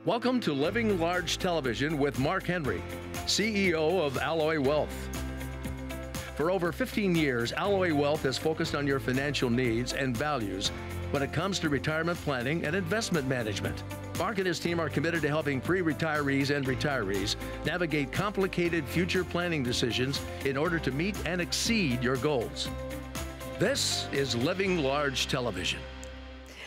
Welcome to Living Large Television with Mark Henry, CEO of Alloy Wealth. For over 15 years, Alloy Wealth has focused on your financial needs and values when it comes to retirement planning and investment management. Mark and his team are committed to helping pre-retirees and retirees navigate complicated future planning decisions in order to meet and exceed your goals. This is Living Large Television.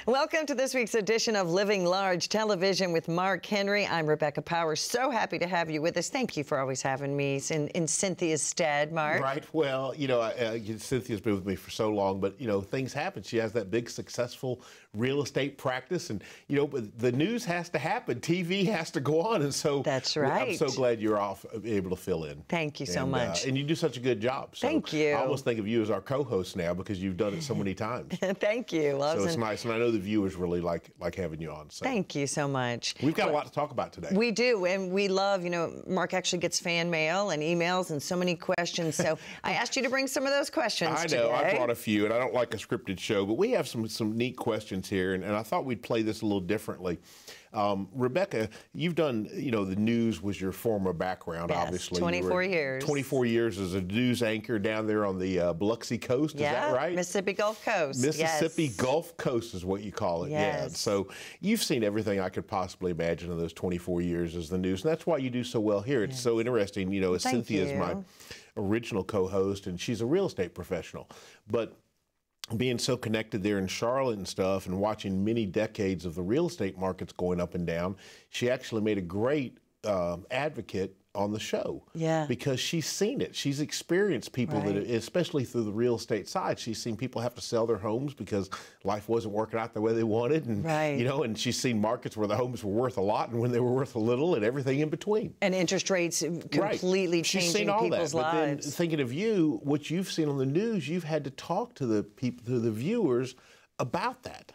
Welcome to this week's edition of Living Large Television with Mark Henry. I'm Rebecca Powers. So happy to have you with us. Thank you for always having me in Cynthia's stead, Mark. Right. Well, you know, Cynthia's been with me for so long, but, you know, things happen. She has that big, successful real estate practice, and, you know, but the news has to happen. TV has to go on, and so that's right. I'm so glad you're able to fill in. Thank you so much. And you do such a good job. So thank you. I almost think of you as our co-host now because you've done it so many times. Thank you. Well, so it's nice, and I know the viewers really like having you on. So. Thank you so much. We've got a lot to talk about today. We do, and we love, you know, Mark actually gets fan mail and emails and so many questions, so I asked you to bring some of those questions I know, today. I brought a few, and I don't like a scripted show, but we have some neat questions here, and I thought we'd play this a little differently. Rebecca, you've done, you know, the news was your former background, yes, obviously. 24 years. 24 years as a news anchor down there on the Biloxi coast, is that right? Mississippi Gulf Coast. Mississippi Gulf Coast is what you call it, yes. Yeah. So you've seen everything I could possibly imagine in those 24 years as the news, and that's why you do so well here. It's so interesting, you know, Cynthia is my original co-host, and she's a real estate professional, but being so connected there in Charlotte and stuff and watching many decades of the real estate markets going up and down, she actually made a great advocate on the show. Yeah. Because she's seen it. She's experienced people that, especially through the real estate side, she's seen people have to sell their homes because life wasn't working out the way they wanted. And, you know, and she's seen markets where the homes were worth a lot and when they were worth a little and everything in between. And interest rates completely changing seen all people's that, lives. But then thinking of you, what you've seen on the news, you've had to talk to the people, to the viewers about that.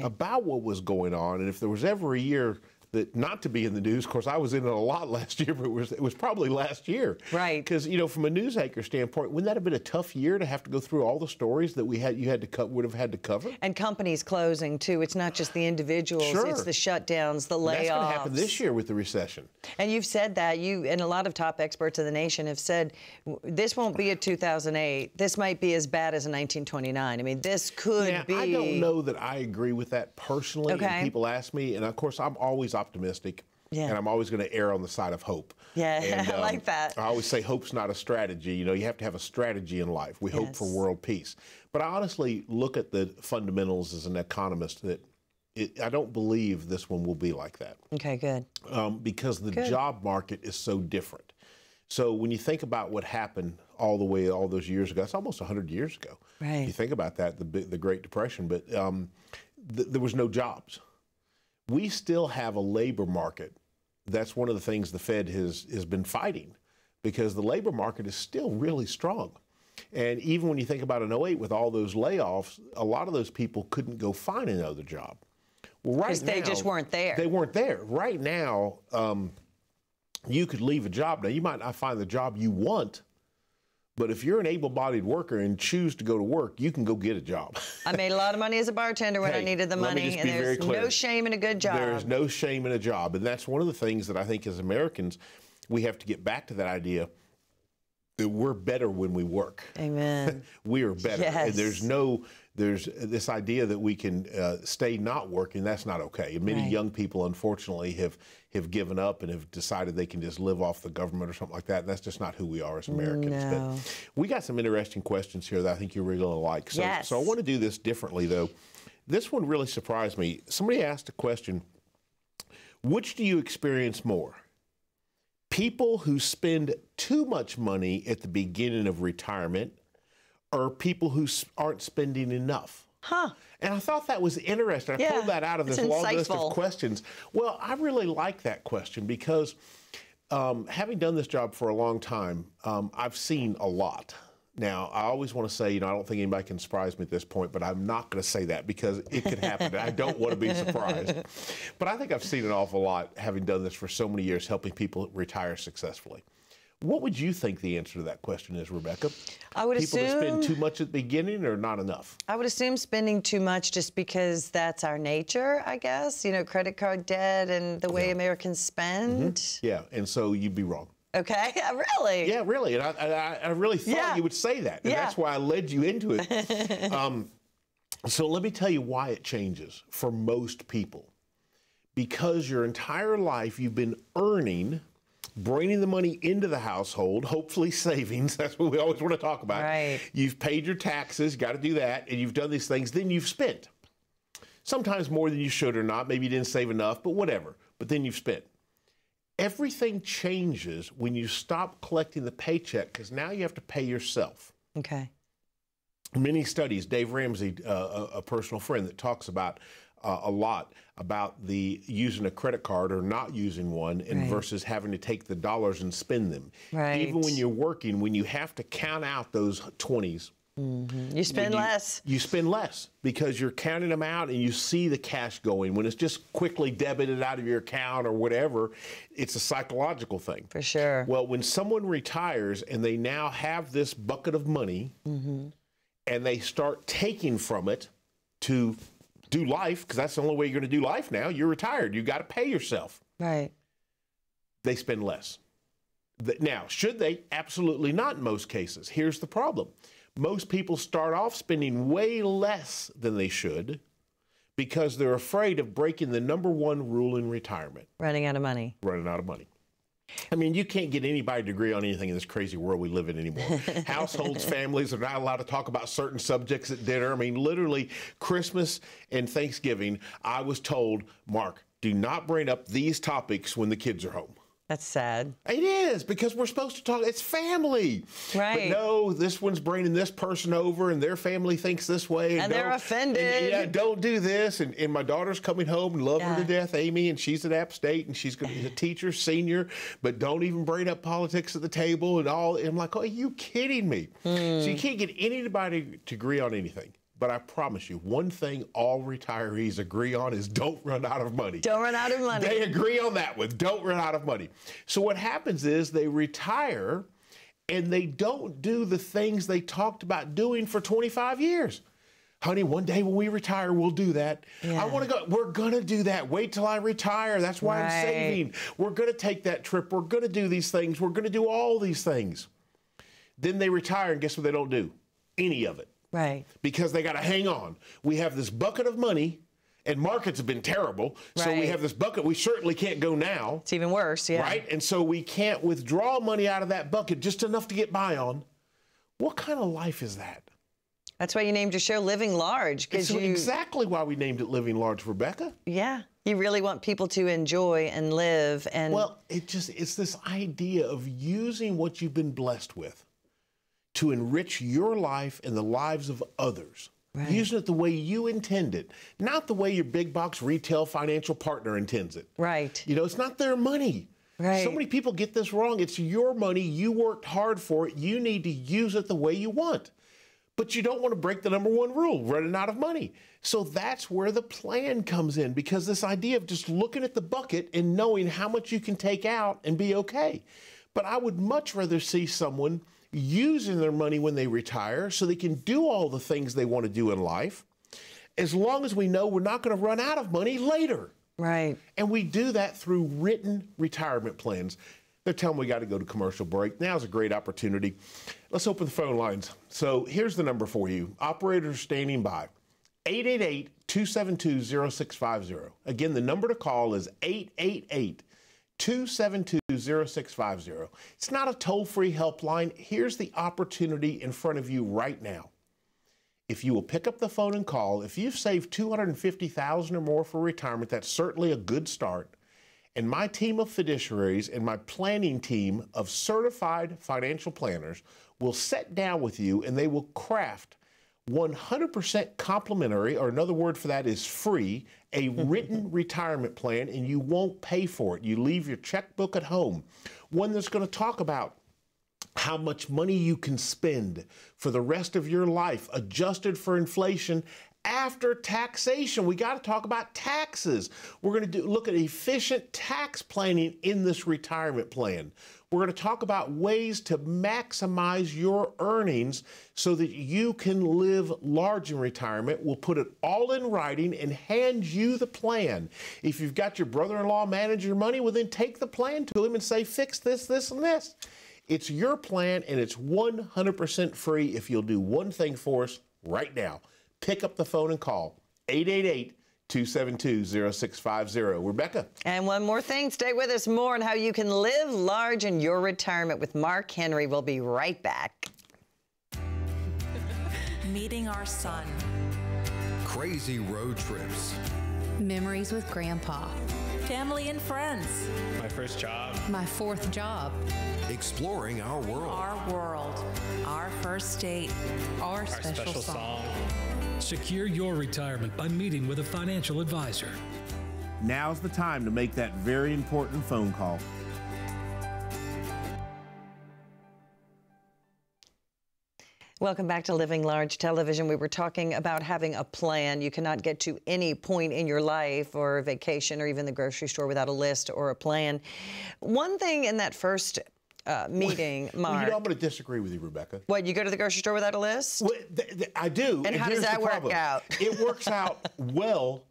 About what was going on. And if there was ever a year that not to be in the news, of course, I was in it a lot last year, but it was probably last year. Right. Because, you know, from a news anchor standpoint, wouldn't that have been a tough year to have to go through all the stories that would have had to cover? And companies closing, too. It's not just the individuals. Sure. It's the shutdowns, the layoffs. That's going to happen this year with the recession. And you've said that. You and a lot of top experts in the nation have said this won't be a 2008. This might be as bad as a 1929. I mean, this could be. I don't know that I agree with that personally. And people ask me, and of course, I'm always optimistic. And I'm always going to err on the side of hope. And, I like that. I always say hope's not a strategy. You know, you have to have a strategy in life. We hope for world peace. But I honestly look at the fundamentals as an economist that I don't believe this one will be like that. Okay, good. Because the job market is so different. So when you think about what happened all those years ago, it's almost 100 years ago. You think about that, the Great Depression, but there was no jobs. We still have a labor market. That's one of the things the Fed has been fighting, because the labor market is still really strong. And even when you think about an 2008 with all those layoffs, a lot of those people couldn't go find another job. Well, right now, they just weren't there. They weren't there. Right now, you could leave a job. Now, you might not find the job you want, but if you're an able-bodied worker and choose to go to work, you can go get a job. I made a lot of money as a bartender when I needed the money, and there's no shame in a good job. There is no shame in a job, and that's one of the things that I think as Americans, we have to get back to that idea that we're better when we work. Amen. We are better. Yes. And there's this idea that we can stay not working. That's not okay. And many young people, unfortunately, have given up and have decided they can just live off the government or something like that. And that's just not who we are as Americans. No. But we got some interesting questions here that I think you're really going to like. So I want to do this differently, though. This one really surprised me. Somebody asked a question, which do you experience more? People who spend too much money at the beginning of retirement, or people who aren't spending enough? And I thought that was interesting. I pulled that out of this long list of questions. Well, I really like that question because having done this job for a long time, I've seen a lot. Now, I always want to say, you know, I don't think anybody can surprise me at this point, but I'm not going to say that because it could happen. And I don't want to be surprised. But I think I've seen an awful lot having done this for so many years, helping people retire successfully. What would you think the answer to that question is, Rebecca? I would assume people that spend too much at the beginning or not enough? I would assume spending too much just because that's our nature, I guess. You know, credit card debt and the way Americans spend. Yeah, and so you'd be wrong. Okay, really? Yeah, really. And I really thought you would say that. And that's why I led you into it. So let me tell you why it changes for most people. Because your entire life you've been earning, bringing the money into the household, hopefully savings. That's what we always want to talk about. Right. You've paid your taxes, got to do that, and you've done these things. Then you've spent. Sometimes more than you should or not. Maybe you didn't save enough, but whatever. But then you've spent. Everything changes when you stop collecting the paycheck because now you have to pay yourself. Okay. Many studies, Dave Ramsey, a personal friend that talks about a lot about the using a credit card or not using one and versus having to take the dollars and spend them. Right. Even when you're working, when you have to count out those 20s, you spend less. You spend less because you're counting them out and you see the cash going. When it's just quickly debited out of your account or whatever, it's a psychological thing. For sure. Well, when someone retires and they now have this bucket of money and they start taking from it to do life, because that's the only way you're going to do life now. You're retired. You got to pay yourself. Right. They spend less. Now, should they? Absolutely not in most cases. Here's the problem. Most people start off spending way less than they should because they're afraid of breaking the #1 rule in retirement. Running out of money. Running out of money. I mean, you can't get anybody to agree on anything in this crazy world we live in anymore. Households, families are not allowed to talk about certain subjects at dinner. I mean, literally, Christmas and Thanksgiving, I was told, Mark, do not bring up these topics when the kids are home. That's sad. It is, because we're supposed to talk, it's family. Right. But no, this one's bringing this person over and their family thinks this way. And they're offended. And, don't do this. And my daughter's coming home and love her to death, Amy, and she's at App State and she's going to be a teacher, senior, but don't even bring up politics at the table and all. And I'm like, oh, are you kidding me? So you can't get anybody to agree on anything. But I promise you, one thing all retirees agree on is don't run out of money. Don't run out of money. They agree on that one. Don't run out of money. So what happens is they retire and they don't do the things they talked about doing for 25 years. Honey, one day when we retire, we'll do that. Yeah. I want to go. We're going to do that. Wait till I retire. That's why I'm saving. We're going to take that trip. We're going to do these things. We're going to do all these things. Then they retire, and guess what they don't do? Any of it. Right. Because they got to hang on. We have this bucket of money, and markets have been terrible. So we have this bucket. We certainly can't go now. It's even worse, yeah. Right? And so we can't withdraw money out of that bucket, just enough to get by on. What kind of life is that? That's why you named your show Living Large. It's exactly why we named it Living Large, Rebecca. Yeah. You really want people to enjoy and live. And well, it's this idea of using what you've been blessed with to enrich your life and the lives of others. Right. Using it the way you intend it, not the way your big box retail financial partner intends it. Right. You know, it's not their money. Right. So many people get this wrong. It's your money. You worked hard for it. You need to use it the way you want. But you don't want to break the #1 rule, running out of money. So that's where the plan comes in, because this idea of just looking at the bucket and knowing how much you can take out and be okay. But I would much rather see someone using their money when they retire so they can do all the things they want to do in life, as long as we know we're not going to run out of money later. Right. And we do that through written retirement plans. They're telling me we got to go to commercial break. Now's a great opportunity. Let's open the phone lines. So here's the number for you. Operators standing by. 888-272-0650. Again, the number to call is 888-272-0650. It's not a toll-free helpline. Here's the opportunity in front of you right now. If you will pick up the phone and call, if you've saved $250,000 or more for retirement, that's certainly a good start. And my team of fiduciaries and my planning team of certified financial planners will sit down with you and they will craft 100% complimentary, or another word for that is free, a written retirement plan, and you won't pay for it. You leave your checkbook at home. One that's going to talk about how much money you can spend for the rest of your life, adjusted for inflation, after taxation. We got to talk about taxes. We're going to look at efficient tax planning in this retirement plan. We're going to talk about ways to maximize your earnings so that you can live large in retirement. We'll put it all in writing and hand you the plan. If you've got your brother-in-law manage your money, well, then take the plan to him and say, fix this, this, and this. It's your plan, and it's 100% free if you'll do one thing for us right now. Pick up the phone and call 888-272-0650. Rebecca. And one more thing, stay with us more on how you can live large in your retirement with Mark Henry. We'll be right back. Meeting our son. Crazy road trips. Memories with Grandpa. Family and friends. My first job. My fourth job. Exploring our world. Our world. Our first date. Our special song. Secure your retirement by meeting with a financial advisor. Now's the time to make that very important phone call. Welcome back to Living Large Television. We were talking about having a plan. You cannot get to any point in your life or vacation or even the grocery store without a list or a plan. One thing in that first meeting, Mark. Well, you know, I'm going to disagree with you, Rebecca. What, you go to the grocery store without a list? Well, I do. And how does that work out? It works out well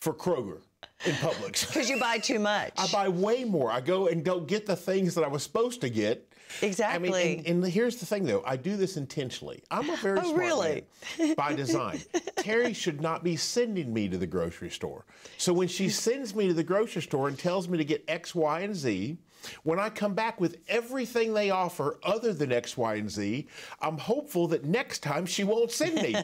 for Kroger in Publix. Because you buy too much. I buy way more. I go and don't get the things that I was supposed to get. Exactly. I mean, and here's the thing, though. I do this intentionally. I'm a very smart man by design. Terry should not be sending me to the grocery store. So when she sends me to the grocery store and tells me to get X, Y, and Z, when I come back with everything they offer other than X, Y, and Z, I'm hopeful that next time she won't send me.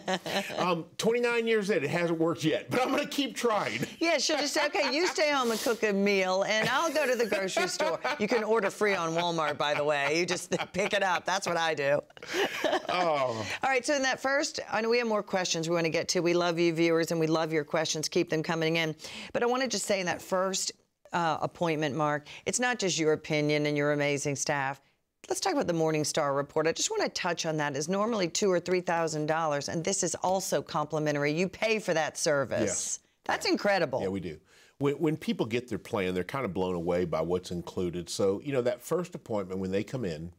29 years in, it hasn't worked yet, but I'm going to keep trying. Yeah, she'll just say, okay, you stay home and cook a meal, and I'll go to the grocery store. You can order free on Walmart, by the way. You just pick it up. That's what I do. Oh. All right, so in that first, I know we have more questions we want to get to. We love you, viewers, and we love your questions. Keep them coming in. But I want to just say in that first appointment, Mark, it's not just your opinion and your amazing staff. Let's talk about the Morningstar report. I just want to touch on that. It's normally $2,000 or $3,000, and this is also complimentary. You pay for that service. Yes. That's incredible. Yeah, we do. When people get their plan, they're kind of blown away by what's included. So, you know, that first appointment, when they come in,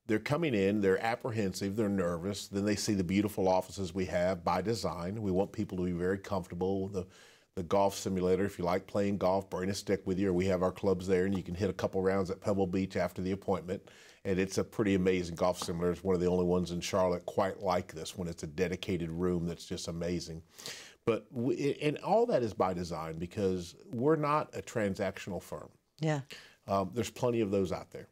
they're coming in, they're apprehensive, they're nervous. Then they see the beautiful offices we have by design. We want people to be very comfortable. The golf simulator, if you like playing golf, bring a stick with you, or we have our clubs there, and you can hit a couple rounds at Pebble Beach after the appointment. And it's a pretty amazing golf simulator. It's one of the only ones in Charlotte quite like this when it's a dedicated room that's just amazing. But and all that is by design because we're not a transactional firm. Yeah. There's plenty of those out there.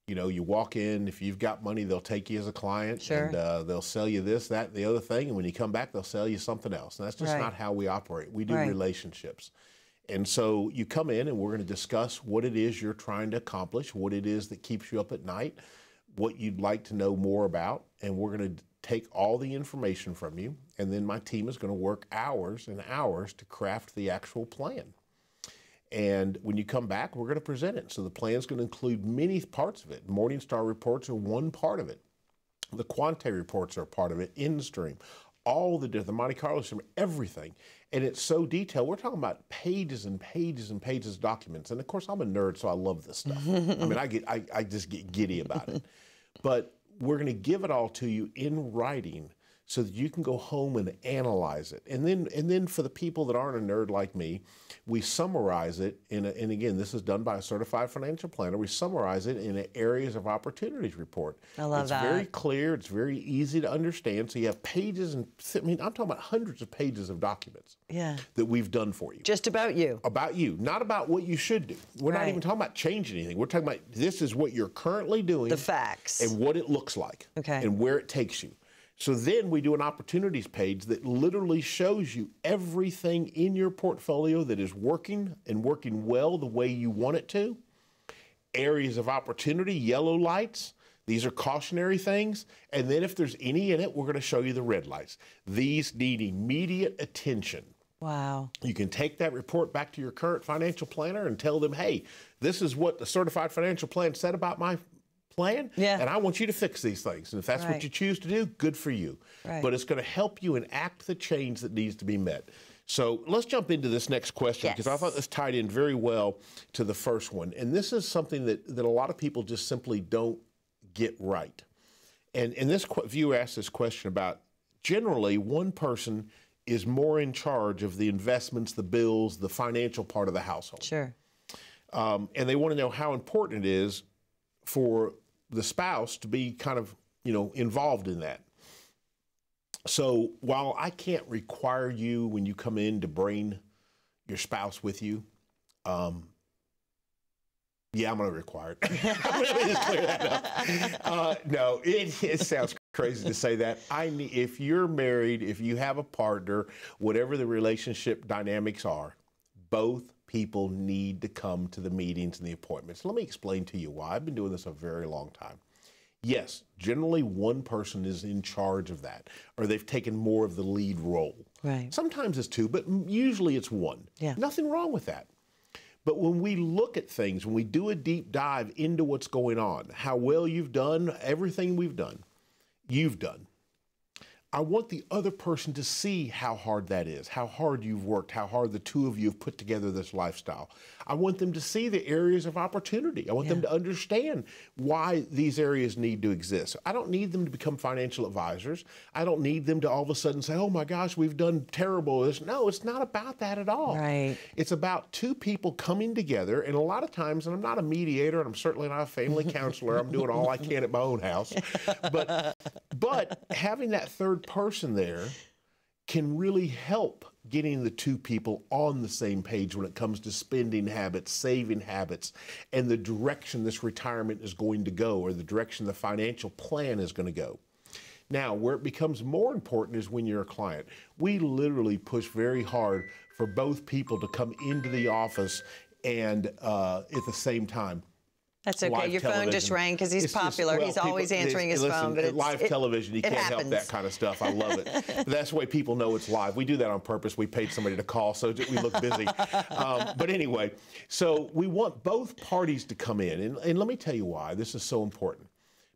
You know, you walk in, if you've got money, they'll take you as a client. Sure. And they'll sell you this, that, the other thing. And when you come back, they'll sell you something else. And that's just not how we operate. We do relationships. And so you come in and we're going to discuss what it is you're trying to accomplish, what it is that keeps you up at night, what you'd like to know more about. And we're going to take all the information from you. And then my team is going to work hours and hours to craft the actual plan. And when you come back, we're going to present it. So the plan is going to include many parts of it. Morningstar reports are one part of it. The Quante reports are a part of it, InStream, all the Monte Carlo stream, everything. And it's so detailed. We're talking about pages and pages and pages of documents. And of course, I'm a nerd, so I love this stuff. I mean, I just get giddy about it. But we're going to give it all to you in writing so that you can go home and analyze it. And then for the people that aren't a nerd like me, we summarize it and again, this is done by a certified financial planner. We summarize it in an areas of opportunities report. I love that. It's very clear. It's very easy to understand. So you have pages and, I mean, I'm talking about hundreds of pages of documents that we've done for you. Just about you. About you, not about what you should do. We're not even talking about changing anything. We're talking about this is what you're currently doing. The facts. And what it looks like. Okay. And where it takes you. So then we do an opportunities page that literally shows you everything in your portfolio that is working and working well the way you want it to. Areas of opportunity, yellow lights. These are cautionary things. And then if there's any in it, we're going to show you the red lights. These need immediate attention. Wow. You can take that report back to your current financial planner and tell them, hey, this is what the certified financial plan said about my plan, and I want you to fix these things. And if that's what you choose to do, good for you. But it's going to help you enact the change that needs to be met. So let's jump into this next question, because I thought this tied in very well to the first one. And this is something that a lot of people just simply don't get right. And this viewer asked this question about, generally, one person is more in charge of the investments, the bills, the financial part of the household. Sure. And they want to know how important it is for the spouse to be kind of, involved in that. So while I can't require you when you come in to bring your spouse with you, yeah, I'm going to require it. I'm going to just clear that up. No, it sounds crazy to say that. If you're married, if you have a partner, whatever the relationship dynamics are, both people need to come to the meetings and the appointments. Let me explain to you why. I've been doing this a very long time. Yes, generally one person is in charge of that, or they've taken more of the lead role. Right. Sometimes it's two, but usually it's one. Yeah. Nothing wrong with that. But when we look at things, when we do a deep dive into what's going on, how well you've done, everything we've done, you've done, I want the other person to see how hard that is, how hard you've worked, how hard the two of you have put together this lifestyle. I want them to see the areas of opportunity. I want them to understand why these areas need to exist. I don't need them to become financial advisors. I don't need them to all of a sudden say, oh my gosh, we've done terrible. No, it's not about that at all. Right. It's about two people coming together, and a lot of times, and I'm not a mediator, and I'm certainly not a family counselor. I'm doing all I can at my own house. But having that third person there can really help getting the two people on the same page when it comes to spending habits, saving habits, and the direction this retirement is going to go, or the direction the financial plan is going to go. Now, where it becomes more important is when you're a client. We literally push very hard for both people to come into the office and at the same time. That's okay. Your phone just rang because he's popular. He's always answering his phone. But live television, you can't help that kind of stuff. I love it. But that's the way people know it's live. We do that on purpose. We paid somebody to call so we look busy. But anyway, so we want both parties to come in. And let me tell you why this is so important.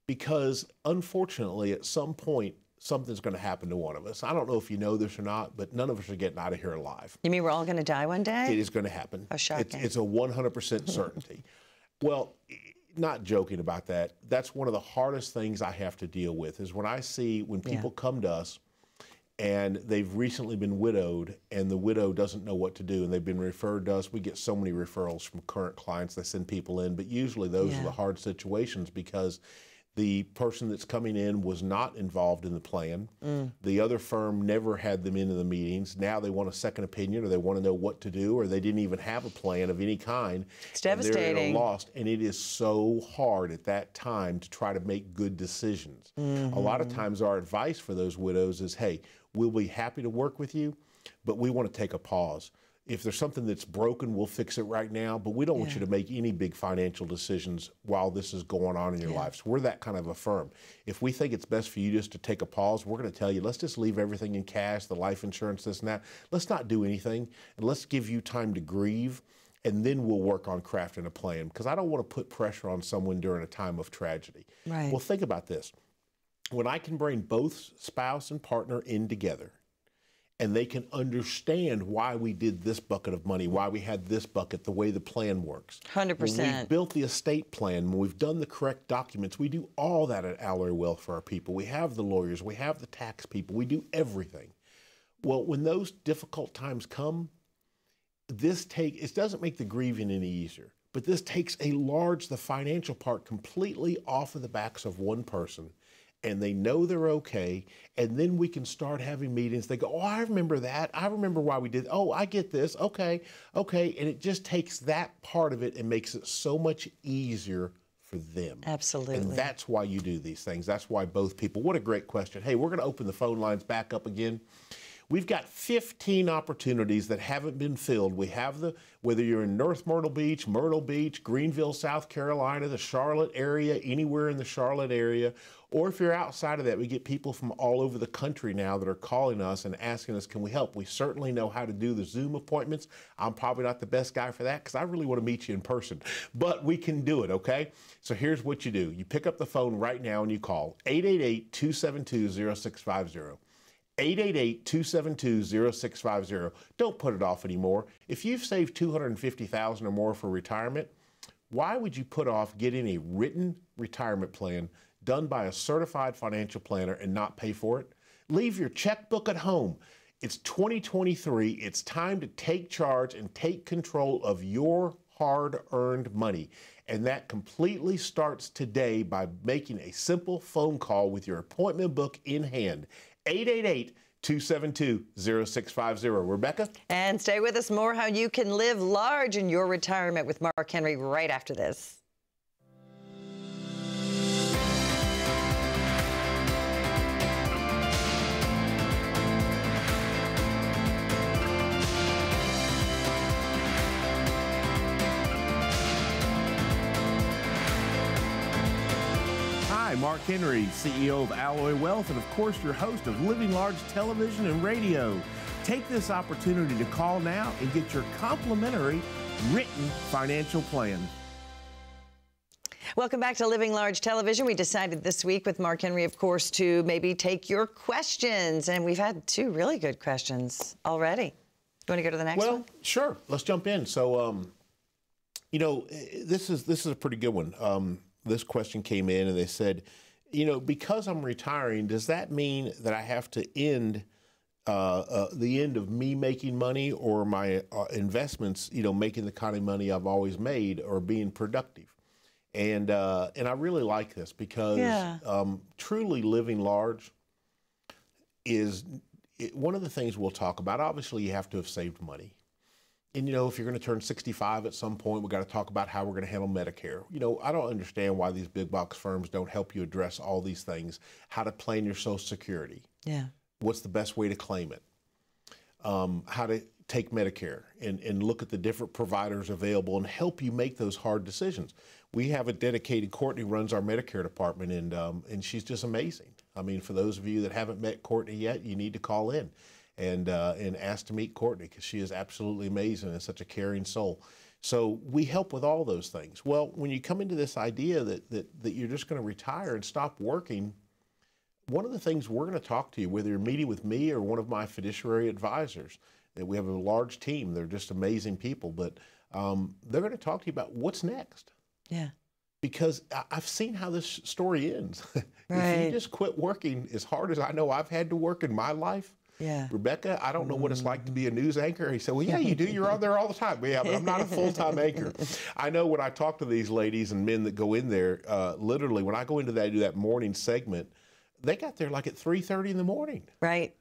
Because unfortunately, at some point, something's going to happen to one of us. I don't know if you know this or not, but none of us are getting out of here alive. You mean we're all going to die one day? It is going to happen. Oh, shocking. It's a 100% certainty. Well, not joking about that. That's one of the hardest things I have to deal with is when I see when people come to us and they've recently been widowed and the widow doesn't know what to do and they've been referred to us. We get so many referrals from current clients that send people in, but usually those are the hard situations because the person that's coming in was not involved in the plan. The other firm never had them into the meetings. Now they want a second opinion, or they want to know what to do, or they didn't even have a plan of any kind. It's devastating. They're lost, and it is so hard at that time to try to make good decisions. A lot of times our advice for those widows is, hey, we'll be happy to work with you, but we want to take a pause. If there's something that's broken, we'll fix it right now, but we don't want you to make any big financial decisions while this is going on in your life. So we're that kind of a firm. If we think it's best for you just to take a pause, we're going to tell you, let's just leave everything in cash, the life insurance, this and that. Let's not do anything, and let's give you time to grieve, and then we'll work on crafting a plan, because I don't want to put pressure on someone during a time of tragedy. Right. Well, think about this. When I can bring both spouse and partner in together, and they can understand why we did this bucket of money, why we had this bucket, the way the plan works. 100%. When we've built the estate plan, when we've done the correct documents, we do all that at Alloy Wealth for our people. We have the lawyers, we have the tax people, we do everything. Well, when those difficult times come, it doesn't make the grieving any easier, but this takes the financial part completely off of the backs of one person, and they know they're okay, and then we can start having meetings. They go, oh, I remember that. I remember why we did. Oh, I get this. Okay. And it just takes that part of it and makes it so much easier for them. Absolutely. And that's why you do these things. That's why both people. What a great question. Hey, we're going to open the phone lines back up again. We've got 15 opportunities that haven't been filled. We have whether you're in North Myrtle Beach, Greenville, South Carolina, the Charlotte area, anywhere in the Charlotte area, or if you're outside of that, we get people from all over the country now that are calling us and asking us, can we help? We certainly know how to do the Zoom appointments. I'm probably not the best guy for that because I really want to meet you in person, but we can do it, okay? So here's what you do. You pick up the phone right now and you call 888-272-0650. 888-272-0650. Don't put it off anymore. If you've saved $250,000 or more for retirement, why would you put off getting a written retirement plan done by a certified financial planner and not pay for it? Leave your checkbook at home. It's 2023. It's time to take charge and take control of your hard-earned money. And that completely starts today by making a simple phone call with your appointment book in hand. 888-272-0650. Rebecca? And stay with us, more how you can live large in your retirement with Mark Henry right after this. Hi, Mark Henry, CEO of Alloy Wealth, and of course your host of Living Large Television and Radio. Take this opportunity to call now and get your complimentary written financial plan. Welcome back to Living Large Television. We decided this week with Mark Henry, of course, to maybe take your questions, and we've had 2 really good questions already. You want to go to the next one? Well, sure. Let's jump in. So, you know, this is a pretty good one. This question came in and they said, you know, because I'm retiring, does that mean that I have to end the end of me making money or my investments, you know, making the kind of money I've always made or being productive? And I really like this because truly living large is one of the things we'll talk about. Obviously, you have to have saved money. And, you know, if you're going to turn 65 at some point, we've got to talk about how we're going to handle Medicare. You know, I don't understand why these big box firms don't help you address all these things. How to plan your Social Security. Yeah. What's the best way to claim it? How to take Medicare and look at the different providers available and help you make those hard decisions. We have a dedicated, Courtney runs our Medicare department, and she's just amazing. I mean, for those of you that haven't met Courtney yet, you need to call in and ask to meet Courtney because she is absolutely amazing and such a caring soul. So we help with all those things. Well, when you come into this idea that you're just going to retire and stop working, one of the things we're going to talk to you, whether you're meeting with me or one of my fiduciary advisors, that we have a large team. They're just amazing people, but they're going to talk to you about what's next. Yeah. Because I've seen how this story ends. Right. If you just quit working as hard as I know I've had to work in my life, yeah. Rebecca, I don't know what it's like to be a news anchor. He said, well, yeah, you do. You're on there all the time. Yeah, but I'm not a full-time anchor. I know when I talk to these ladies and men that go in there, literally, when I go into do that morning segment, they got there like at 3:30 in the morning. Right.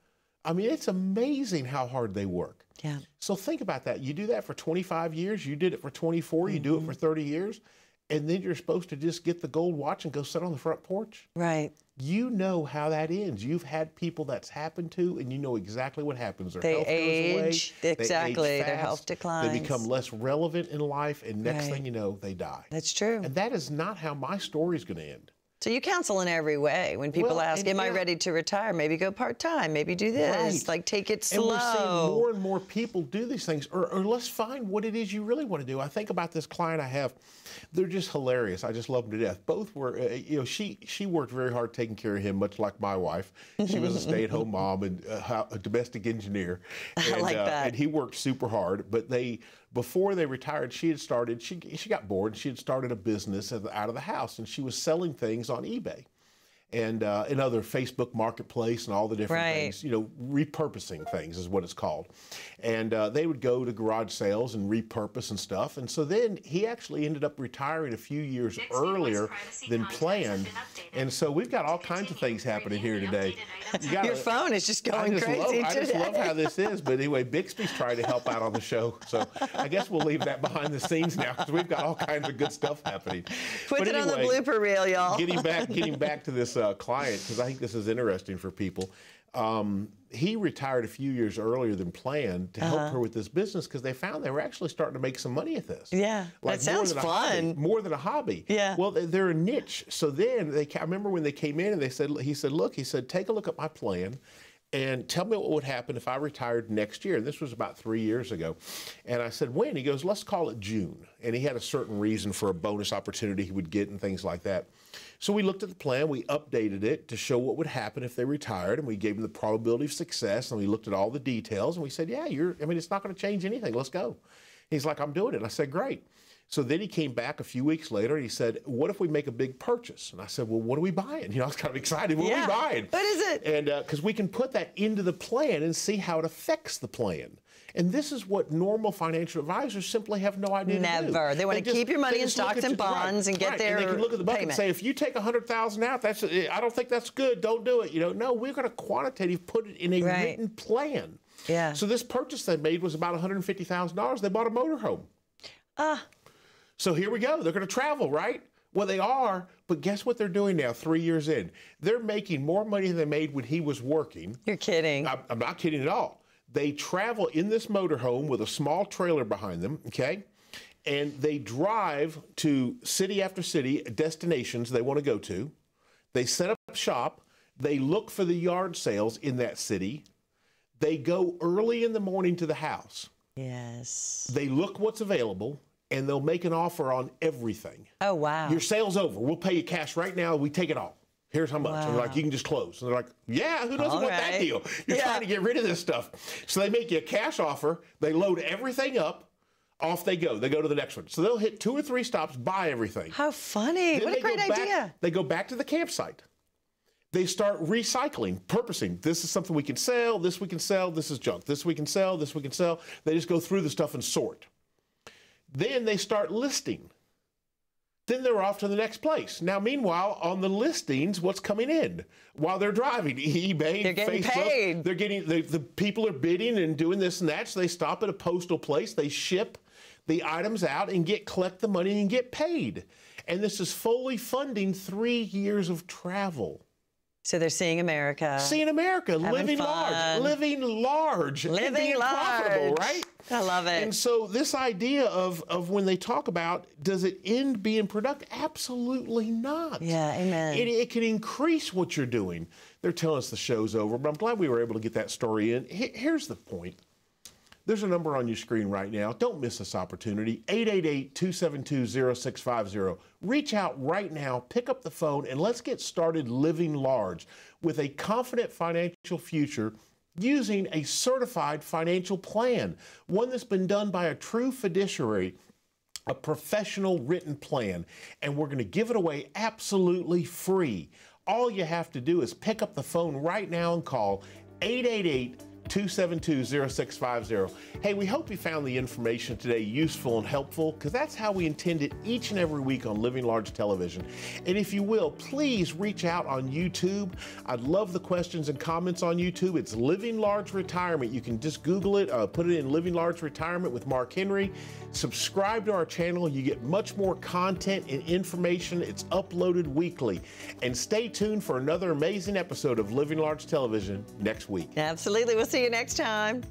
I mean, it's amazing how hard they work. Yeah. So think about that. You do that for 25 years. You did it for 24. You do it for 30 years. And then you're supposed to just get the gold watch and go sit on the front porch. Right. You know how that ends. You've had people that's happened to, and you know exactly what happens. Their health goes away. Exactly. They age fast. Their health declines. They become less relevant in life, and next thing you know, they die. That's true. And that is not how my story is going to end. So you counsel in every way. When people ask, am I ready to retire? Maybe go part-time, maybe do this, like take it slow. And we're seeing more and more people do these things, or let's find what it is you really want to do. I think about this client I have. They're just hilarious. I just love them to death. Both were, you know, she worked very hard taking care of him, much like my wife. She was a stay-at-home mom and a domestic engineer. And, I like that. And he worked super hard, but before they retired, she got bored. She had started a business out of the house, and she was selling things on eBay and in other Facebook Marketplace and all the different things, you know, repurposing things is what it's called. And they would go to garage sales and repurpose and stuff. And so then he actually ended up retiring a few years earlier than planned. And so we've got all kinds of things happening here today. Your phone is just going crazy today. I just love how this is. But anyway, Bixby's trying to help out on the show. So I guess we'll leave that behind the scenes now because we've got all kinds of good stuff happening. Put it on the blooper reel, y'all. Getting back to this client, because I think this is interesting for people. he retired a few years earlier than planned to help her with this business because they found they were actually starting to make some money at this. Yeah, like that sounds fun. More than a hobby. Yeah. Well, they're a niche. So then I remember when they came in and he said, look, take a look at my plan and tell me what would happen if I retired next year. And this was about 3 years ago. And I said, when? He goes, let's call it June. And he had a certain reason for a bonus opportunity he would get and things like that. So we looked at the plan, we updated it to show what would happen if they retired, and we gave them the probability of success, and we looked at all the details, and we said, yeah, it's not going to change anything. Let's go. He's like, I'm doing it. And I said, great. So then he came back a few weeks later and he said, what if we make a big purchase? And I said, well, what are we buying? I was kind of excited. What are we buying? What is it? And because we can put that into the plan and see how it affects the plan. And this is what normal financial advisors simply have no idea to do. Never. They want to keep your money in stocks and bonds and get their And they can look at the bucket and say, if you take $100,000 out, I don't think that's good. Don't do it. No, we're going to quantitative put it in a written plan. Yeah. So this purchase they made was about $150,000. They bought a motorhome. So here we go. They're going to travel, right? Well, they are, but guess what they're doing now 3 years in? They're making more money than they made when he was working. You're kidding. I'm not kidding at all. They travel in this motorhome with a small trailer behind them, okay? And they drive to city after city, destinations they want to go to. They set up shop. They look for the yard sales in that city. They go early in the morning to the house. Yes. They look what's available, and they'll make an offer on everything. Oh, wow. Your sale's over. We'll pay you cash right now. We take it all. Here's how much. Wow. And they're like, you can just close. And they're like, yeah, who doesn't want that deal? You're trying to get rid of this stuff. So they make you a cash offer. They load everything up. Off they go. They go to the next one. So they'll hit 2 or 3 stops, buy everything. How funny. What a great idea. They go back to the campsite. They start recycling, purposing. This is something we can sell. This we can sell. This is junk. This we can sell. This we can sell. They just go through the stuff and sort. Then they start listing. Then they're off to the next place. Now, meanwhile, on the listings, what's coming in while they're driving? eBay, they're getting Facebook, paid. They're getting the people are bidding and doing this and that. So they stop at a postal place. They ship the items out and collect the money and get paid. And this is fully funding 3 years of travel. So they're seeing America. Seeing America, living large, living large, and being profitable, right? I love it. And so this idea of when they talk about, does it end being productive? Absolutely not. Yeah, amen. It can increase what you're doing. They're telling us the show's over, but I'm glad we were able to get that story in. Here's the point. There's a number on your screen right now. Don't miss this opportunity, 888-272-0650. Reach out right now, pick up the phone, and let's get started living large with a confident financial future using a certified financial plan, one that's been done by a true fiduciary, a professional written plan, and we're going to give it away absolutely free. All you have to do is pick up the phone right now and call 888-272-0650. Hey, we hope you found the information today useful and helpful, because that's how we intend it each and every week on Living Large Television. And if you will, please reach out on YouTube. I'd love the questions and comments on YouTube. It's Living Large Retirement. You can just Google it, put it in Living Large Retirement with Mark Henry. Subscribe to our channel. You get much more content and information. It's uploaded weekly. And stay tuned for another amazing episode of Living Large Television next week. Absolutely. We'll see you next time.